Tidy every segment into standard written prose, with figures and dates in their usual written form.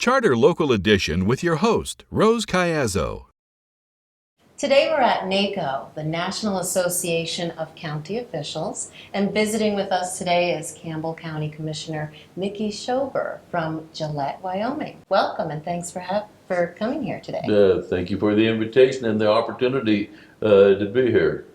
Charter Local Edition with your host, Rose Caiazzo. Today we're at NACO, the National Association of County Officials, and visiting with us today is Campbell County Commissioner Micky Shober from Gillette, Wyoming. Welcome and thanks for coming here today. Thank you for the invitation and the opportunity to be here.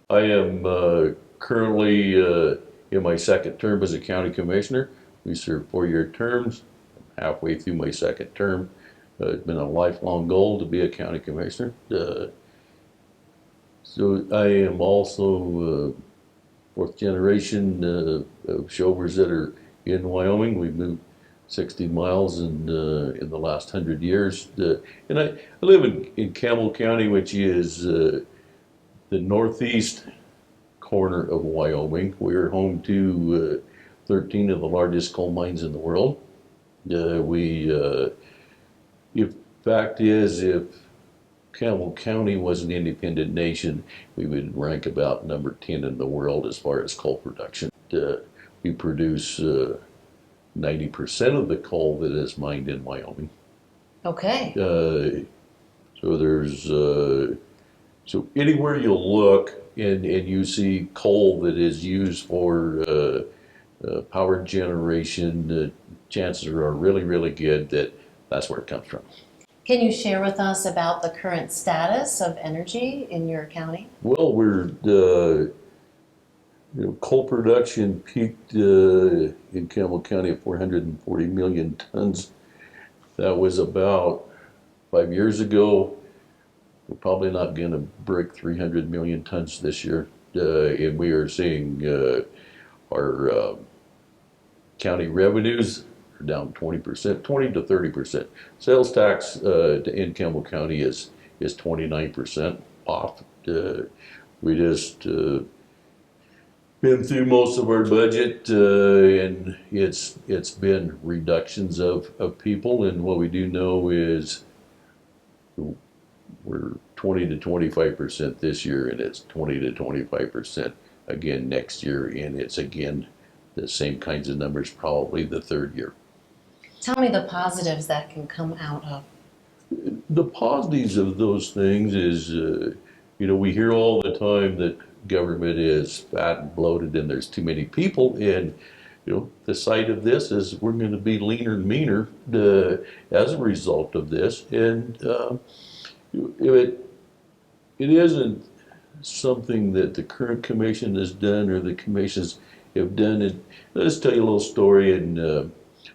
I am currently in my second term as a county commissioner. We serve 4-year terms. I'm halfway through my second term. It's been a lifelong goal to be a county commissioner. So I am also fourth generation of Shobers that are in Wyoming. We've moved 60 miles in the last 100 years. And I live in Campbell County, which is the northeast corner of Wyoming. We're home to 13 of the largest coal mines in the world. If fact is, if Campbell County was an independent nation, we would rank about number 10 in the world as far as coal production. We produce 90% of the coal that is mined in Wyoming. Okay. So anywhere you look and you see coal that is used for power generation, chances are really, really good that that's where it comes from. Can you share with us about the current status of energy in your county? Well, coal production peaked in Campbell County at 440 million tons. That was about 5 years ago. We're probably not going to break 300 million tons this year. And we are seeing our county revenues are down 20%, 20 to 30%. Sales tax in Campbell County is 29% off. We just been through most of our budget, and it's been reductions of people. And what we do know is we're 20 to 25% this year, and it's 20 to 25% again next year, and it's again the same kinds of numbers probably the third year. Tell me the positives that can come out of. The positives of those things is, we hear all the time that government is fat and bloated and there's too many people. And, the side of this is we're going to be leaner and meaner as a result of this. And it isn't something that the current commission has done or the commissions have done. And let's tell you a little story. And I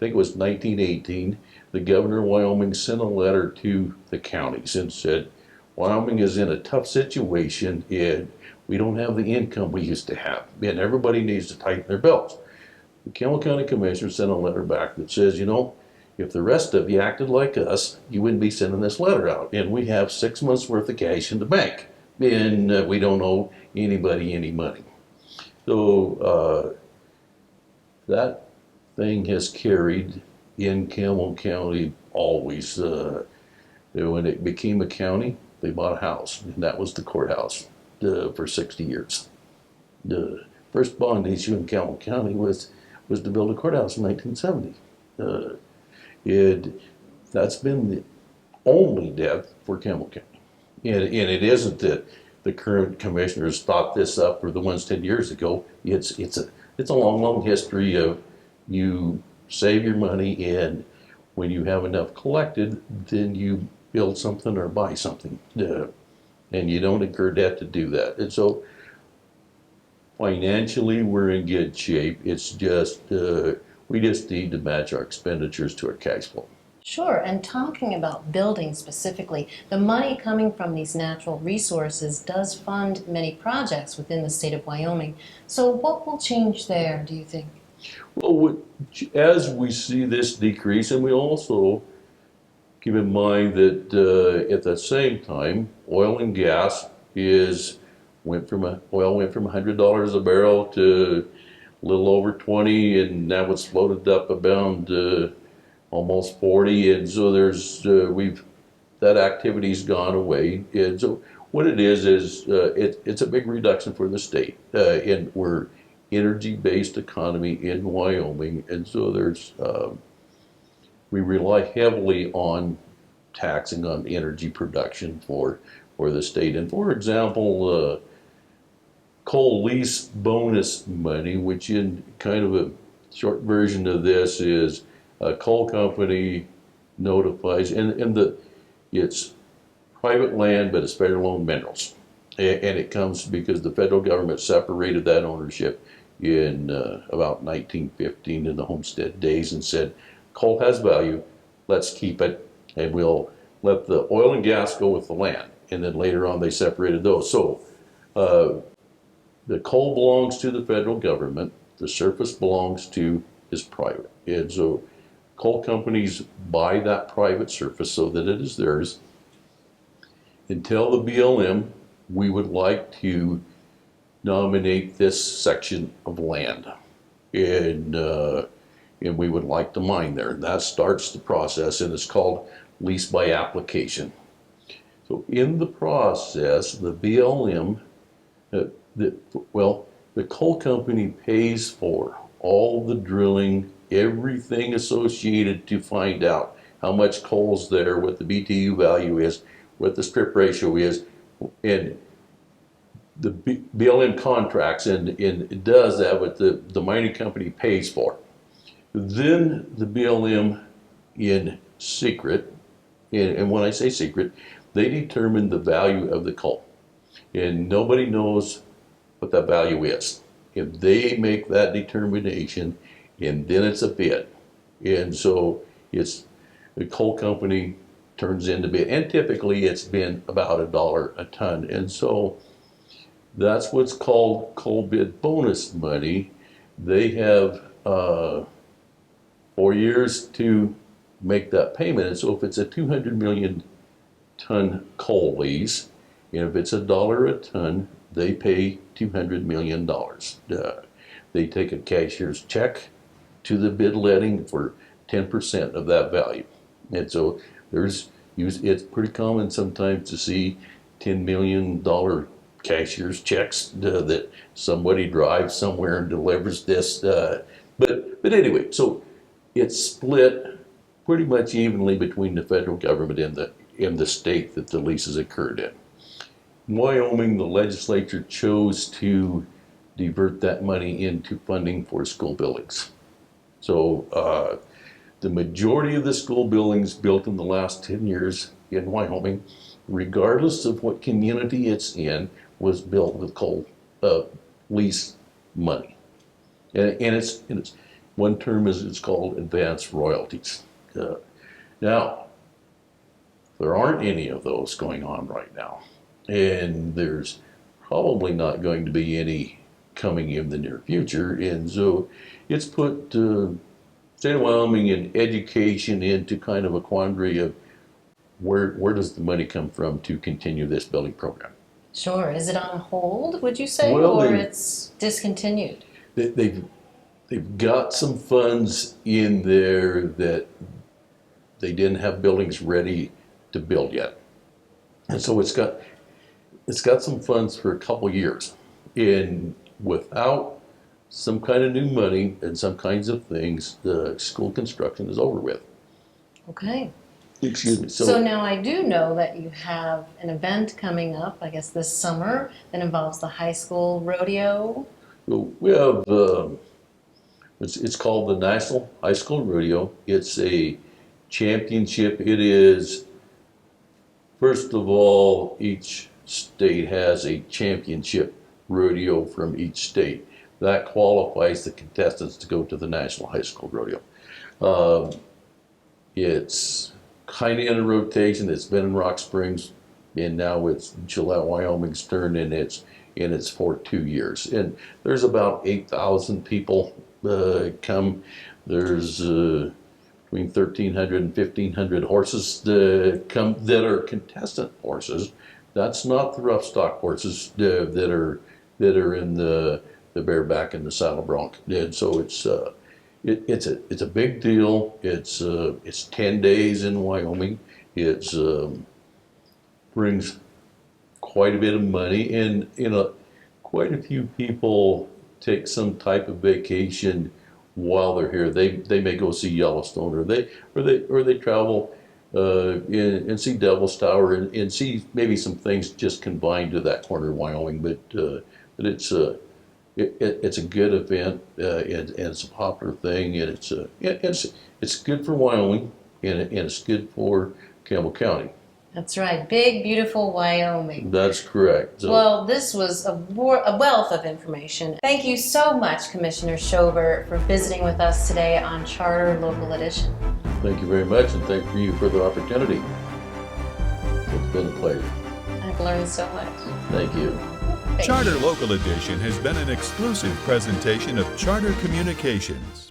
think it was 1918, the governor of Wyoming sent a letter to the counties and said, Wyoming is in a tough situation and we don't have the income we used to have, and everybody needs to tighten their belts. The Campbell County Commissioner sent a letter back that says, if the rest of you acted like us, you wouldn't be sending this letter out. And we have 6 months worth of cash in the bank, and we don't owe anybody any money. So that thing has carried in Campbell County always. When it became a county, they bought a house, and that was the courthouse for 60 years. The first bond issue in Campbell County was to build a courthouse in 1970. That's been the only debt for Campbell County. And it isn't that the current commissioners thought this up or the ones 10 years ago. It's a long, long history of you save your money, and when you have enough collected, then you build something or buy something. And you don't incur debt to do that. And so financially, we're in good shape. It's just, we just need to match our expenditures to our cash flow. Sure, and talking about building specifically, the money coming from these natural resources does fund many projects within the state of Wyoming. So what will change there, do you think? Well, as we see this decrease, and we also keep in mind that at the same time, oil and gas went from $100 a barrel to a little over 20, and now it's floated up about almost 40, and so that activity's gone away. And so what it is it's a big reduction for the state, and we're energy-based economy in Wyoming, and so we rely heavily on taxing on energy production for the state. And for example, coal lease bonus money, which in kind of a short version of this is a coal company notifies, it's private land, but it's federal owned minerals. And it comes because the federal government separated that ownership in about 1915 in the Homestead days and said, coal has value, let's keep it, and we'll let the oil and gas go with the land. And then later on they separated those. So the coal belongs to the federal government, the surface is private. And so coal companies buy that private surface so that it is theirs. And tell the BLM, we would like to nominate this section of land. And we would like to mine there. And that starts the process, and it's called lease by application. So in the process, the BLM, the coal company pays for all the drilling, everything associated to find out how much coal's there, what the BTU value is, what the strip ratio is, and the BLM contracts, and it does that, but the mining company pays for it. Then the BLM, in secret, and when I say secret, they determine the value of the coal. And nobody knows what that value is. If they make that determination, and then it's a bid. And so the coal company turns in the bid. And typically it's been about $1 a ton. And so that's what's called coal bid bonus money. They have 4 years to make that payment. And so if it's a 200 million ton coal lease, and if it's $1 a ton, they pay $200 million. They take a cashier's check to the bid letting for 10% of that value. And so it's pretty common sometimes to see $10 million cashier's checks that somebody drives somewhere and delivers this. But anyway, so it's split pretty much evenly between the federal government and the state that the leases occurred in. In Wyoming, the legislature chose to divert that money into funding for school buildings. So the majority of the school buildings built in the last 10 years in Wyoming, regardless of what community it's in, was built with coal lease money. And it's one term it's called advanced royalties. Now, there aren't any of those going on right now. And there's probably not going to be any coming in the near future. And so it's put state of Wyoming and education into kind of a quandary of where does the money come from to continue this building program? Sure. Is it on hold, would you say, Well, or it's discontinued? They've got some funds in there that they didn't have buildings ready to build yet. And so it's got some funds for a couple years. And without some kind of new money and some kinds of things, the school construction is over with. Okay. Excuse me. So now I do know that you have an event coming up, I guess this summer, that involves the high school rodeo. We have, it's called the National High School Rodeo. It's a championship. It is, first of all, each state has a championship rodeo from each state. That qualifies the contestants to go to the National High School Rodeo. It's kind of in a rotation. It's been in Rock Springs, and now it's Gillette, Wyoming's turn, and it's for 2 years. And there's about 8,000 people come. There's between 1,300 and 1,500 horses come that are contestant horses. That's not the rough stock horses that are in the bareback and the saddle bronc. And so it's a big deal. It's 10 days in Wyoming. It brings quite a bit of money, and quite a few people take some type of vacation while they're here. They may go see Yellowstone, or they travel and see Devil's Tower, and see maybe some things just confined to that corner of Wyoming. But it's it's a good event, and it's a popular thing, and it's good for Wyoming, and it's good for Campbell County. That's right. Big, beautiful Wyoming. That's correct. So, Well, this was a wealth of information. Thank you so much, Commissioner Shober, for visiting with us today on Charter Local Edition. thank you very much, and thank you for the opportunity. It's been a pleasure. I've learned so much. Thank you. Charter Local Edition has been an exclusive presentation of Charter Communications.